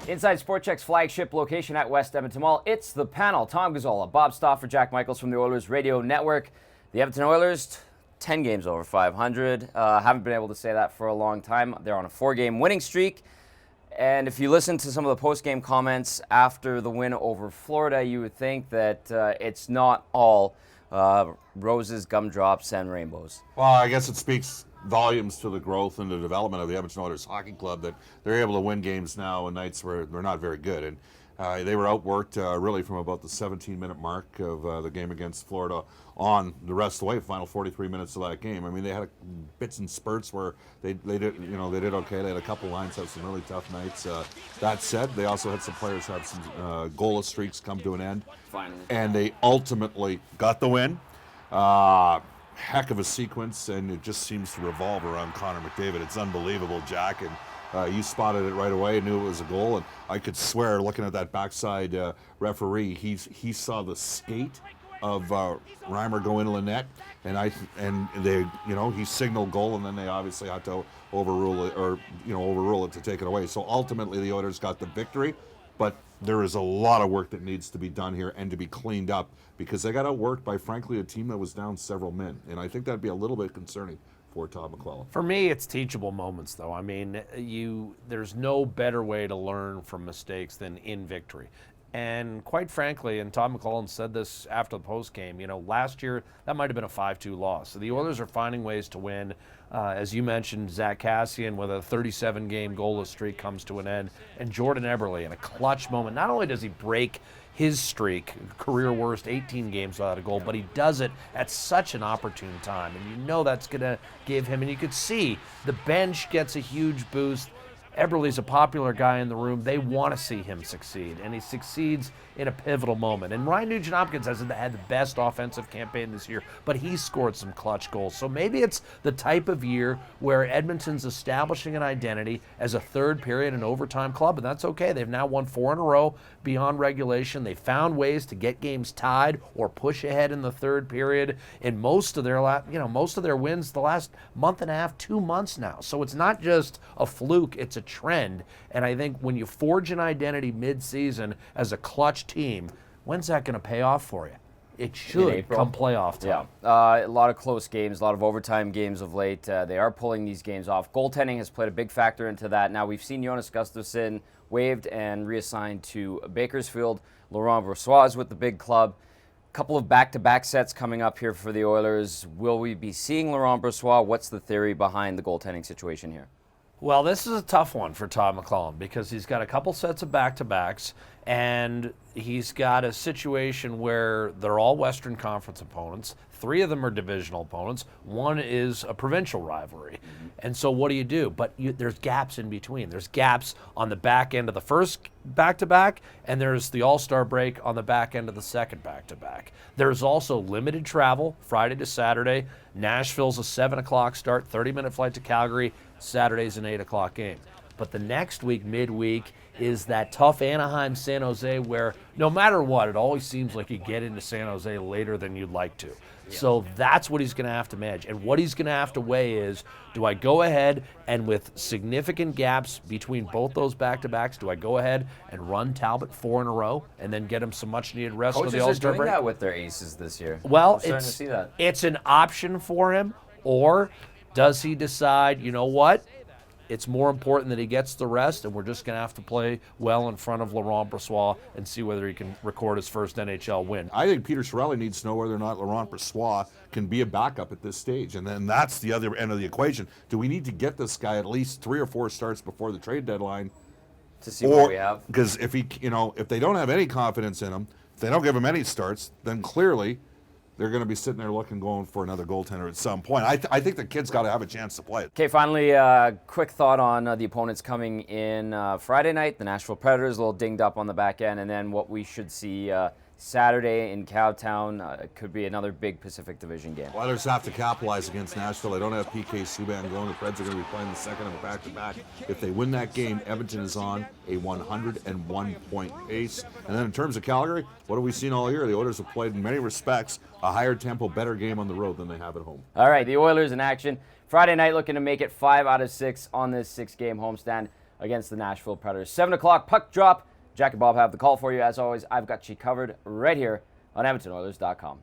Inside Sport Chek's flagship location at West Edmonton Mall, it's the panel. Tom Gazzola, Bob Stauffer, Jack Michaels from the Oilers Radio Network. The Edmonton Oilers, 10 games over 500. Haven't been able to say that for a long time. They're on a 4-game winning streak. And if you listen to some of the post-game comments after the win over Florida, you would think that it's not all roses, gumdrops, and rainbows. Well, I guess it speaks volumes to the growth and the development of the Edmonton Oilers Hockey Club that they're able to win games now on nights where they're not very good. And they were outworked really from about the 17-minute mark of the game against Florida on the rest of the way, final 43 minutes of that game. I mean, they had bits and spurts where they did okay. They had a couple lines have some really tough nights. That said, they also had some players have some goalless streaks come to an end. Finally. And they ultimately got the win. Heck of a sequence, and it just seems to revolve around Connor McDavid. It's unbelievable, Jack, and you spotted it right away, knew it was a goal, and I could swear, looking at that backside referee, he saw the skate of Reimer go into the net, and they, he signaled goal, and then they obviously had to overrule it to take it away. So ultimately, the Oilers got the victory, but there is a lot of work that needs to be done here and to be cleaned up because they got outworked by, frankly, a team that was down several men. And I think that'd be a little bit concerning for Todd McLellan. For me, it's teachable moments, though. I mean, there's no better way to learn from mistakes than in victory. And quite frankly, and Todd McLellan said this after the postgame, last year that might have been a 5-2 loss. So the Oilers are finding ways to win. As you mentioned, Zach Kassian with a 37-game goalless streak comes to an end. And Jordan Eberle in a clutch moment. Not only does he break his streak, career worst 18 games without a goal, but he does it at such an opportune time. And that's going to give him, and you could see the bench gets a huge boost. Eberle's a popular guy in the room. They want to see him succeed, and he succeeds in a pivotal moment. And Ryan Nugent-Hopkins hasn't had the best offensive campaign this year, but he's scored some clutch goals. So maybe it's the type of year where Edmonton's establishing an identity as a third period and overtime club, and that's okay. They've now won 4 in a row beyond regulation. They found ways to get games tied or push ahead in the third period in most of their wins the last month and a half, 2 months now. So it's not just a fluke, it's a trend. And I think when you forge an identity mid-season as a clutch team, when's that going to pay off for you? It should come playoff time. Yeah, a lot of close games, a lot of overtime games of late. They are pulling these games off. Goaltending has played a big factor into that. Now we've seen Jonas Gustafsson waived and reassigned to Bakersfield. Laurent Brossoit is with the big club. A couple of back-to-back sets coming up here for the Oilers. Will we be seeing Laurent Brossoit? What's the theory behind the goaltending situation here? Well, this is a tough one for Todd McLellan because he's got a couple sets of back-to-backs, and he's got a situation where they're all Western Conference opponents. 3 of them are divisional opponents. 1 is a provincial rivalry. Mm-hmm. And so what do? But there's gaps in between. There's gaps on the back end of the first back-to-back, and there's the All-Star break on the back end of the second back-to-back. There's also limited travel, Friday to Saturday. Nashville's a 7 o'clock start, 30-minute flight to Calgary. Saturday's an 8 o'clock game. But the next week, midweek, is that tough Anaheim-San Jose where no matter what, it always seems like you get into San Jose later than you'd like to. Yeah. So that's what he's going to have to manage. And what he's going to have to weigh is, do I go ahead and with significant gaps between both those back-to-backs, do I go ahead and run Talbot 4 in a row and then get him some much-needed rest for the All-Star break? Coaches are doing that with their aces this year. Well, I'm starting to see that. It's an option for him, or does he decide, you know what? It's more important that he gets the rest, and we're just going to have to play well in front of Laurent Brossoit and see whether he can record his first NHL win. I think Peter Chiarelli needs to know whether or not Laurent Brossoit can be a backup at this stage, and then that's the other end of the equation. Do we need to get this guy at least 3 or 4 starts before the trade deadline to see what we have? Because if they don't have any confidence in him, if they don't give him any starts, then clearly they're going to be sitting there going for another goaltender at some point. I think the kid's got to have a chance to play it. Okay, finally, quick thought on the opponents coming in Friday night. The Nashville Predators, a little dinged up on the back end, and then what we should see Saturday in Cowtown. It could be another big Pacific Division game. Oilers have to capitalize against Nashville. They don't have PK Subban going. The Preds are going to be playing the second of a back-to-back. If they win that game, Edmonton is on a 101-point pace. And then in terms of Calgary, what have we seen all year? The Oilers have played, in many respects, a higher tempo, better game on the road than they have at home. All right, the Oilers in action. Friday night looking to make it 5 out of 6 on this 6-game homestand. against the Nashville Predators. 7 o'clock puck drop. Jack and Bob have the call for you. As always, I've got you covered right here on EdmontonOilers.com.